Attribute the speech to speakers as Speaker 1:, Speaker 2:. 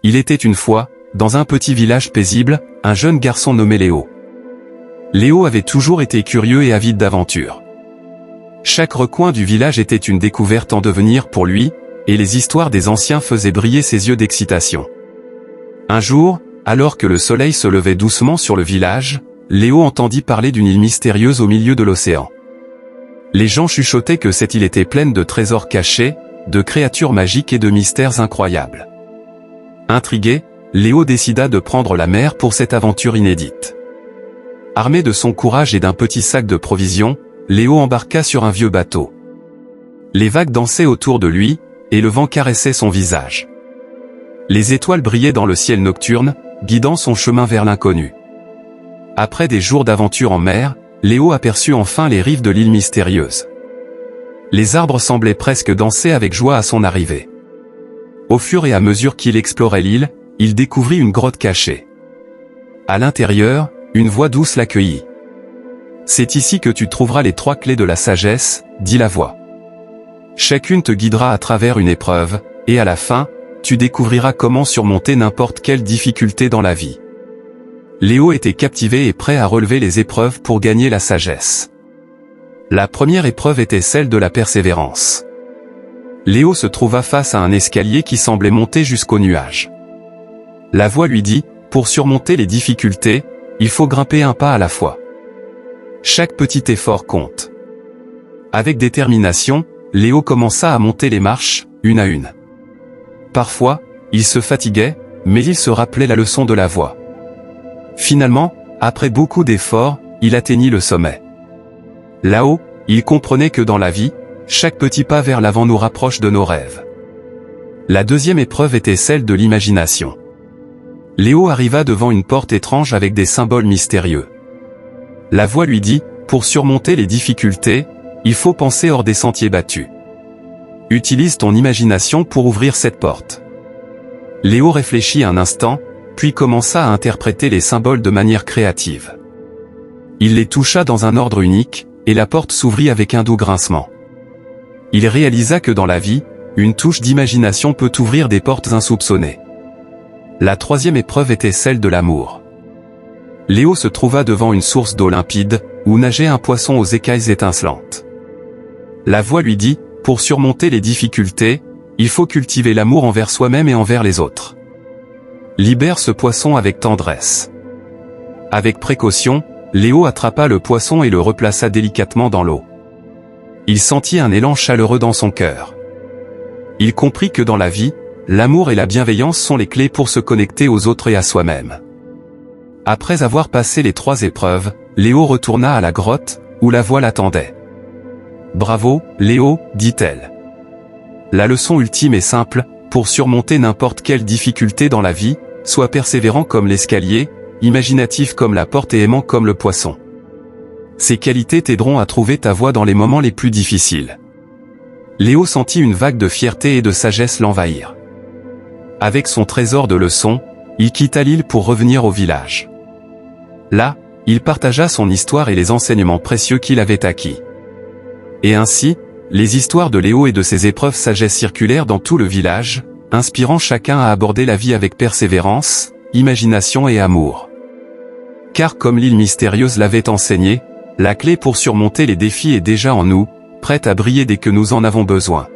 Speaker 1: Il était une fois, dans un petit village paisible, un jeune garçon nommé Léo. Léo avait toujours été curieux et avide d'aventure. Chaque recoin du village était une découverte en devenir pour lui, et les histoires des anciens faisaient briller ses yeux d'excitation. Un jour, alors que le soleil se levait doucement sur le village, Léo entendit parler d'une île mystérieuse au milieu de l'océan. Les gens chuchotaient que cette île était pleine de trésors cachés, de créatures magiques et de mystères incroyables. Intrigué, Léo décida de prendre la mer pour cette aventure inédite. Armé de son courage et d'un petit sac de provisions, Léo embarqua sur un vieux bateau. Les vagues dansaient autour de lui, et le vent caressait son visage. Les étoiles brillaient dans le ciel nocturne, guidant son chemin vers l'inconnu. Après des jours d'aventure en mer, Léo aperçut enfin les rives de l'île mystérieuse. Les arbres semblaient presque danser avec joie à son arrivée. Au fur et à mesure qu'il explorait l'île, il découvrit une grotte cachée. À l'intérieur, une voix douce l'accueillit. « C'est ici que tu trouveras les 3 clés de la sagesse », dit la voix. « Chacune te guidera à travers une épreuve, et à la fin, tu découvriras comment surmonter n'importe quelle difficulté dans la vie. » Léo était captivé et prêt à relever les épreuves pour gagner la sagesse. La première épreuve était celle de la persévérance. Léo se trouva face à un escalier qui semblait monter jusqu'aux nuages. La voix lui dit, pour surmonter les difficultés, il faut grimper un pas à la fois. Chaque petit effort compte. Avec détermination, Léo commença à monter les marches, une à une. Parfois, il se fatiguait, mais il se rappelait la leçon de la voix. Finalement, après beaucoup d'efforts, il atteignit le sommet. Là-haut, il comprenait que dans la vie, chaque petit pas vers l'avant nous rapproche de nos rêves. La deuxième épreuve était celle de l'imagination. Léo arriva devant une porte étrange avec des symboles mystérieux. La voix lui dit, pour surmonter les difficultés, il faut penser hors des sentiers battus. Utilise ton imagination pour ouvrir cette porte. Léo réfléchit un instant, puis commença à interpréter les symboles de manière créative. Il les toucha dans un ordre unique, et la porte s'ouvrit avec un doux grincement. Il réalisa que dans la vie, une touche d'imagination peut ouvrir des portes insoupçonnées. La troisième épreuve était celle de l'amour. Léo se trouva devant une source d'eau limpide, où nageait un poisson aux écailles étincelantes. La voix lui dit, pour surmonter les difficultés, il faut cultiver l'amour envers soi-même et envers les autres. Libère ce poisson avec tendresse. Avec précaution, Léo attrapa le poisson et le replaça délicatement dans l'eau. Il sentit un élan chaleureux dans son cœur. Il comprit que dans la vie, l'amour et la bienveillance sont les clés pour se connecter aux autres et à soi-même. Après avoir passé les 3 épreuves, Léo retourna à la grotte, où la voix l'attendait. « Bravo, Léo, dit-elle. La leçon ultime est simple, pour surmonter n'importe quelle difficulté dans la vie, sois persévérant comme l'escalier, imaginatif comme la porte et aimant comme le poisson. Ces qualités t'aideront à trouver ta voie dans les moments les plus difficiles. » Léo sentit une vague de fierté et de sagesse l'envahir. Avec son trésor de leçons, il quitta l'île pour revenir au village. Là, il partagea son histoire et les enseignements précieux qu'il avait acquis. Et ainsi, les histoires de Léo et de ses épreuves sagesse circulèrent dans tout le village, inspirant chacun à aborder la vie avec persévérance, imagination et amour. Car comme l'île mystérieuse l'avait enseigné, la clé pour surmonter les défis est déjà en nous, prête à briller dès que nous en avons besoin.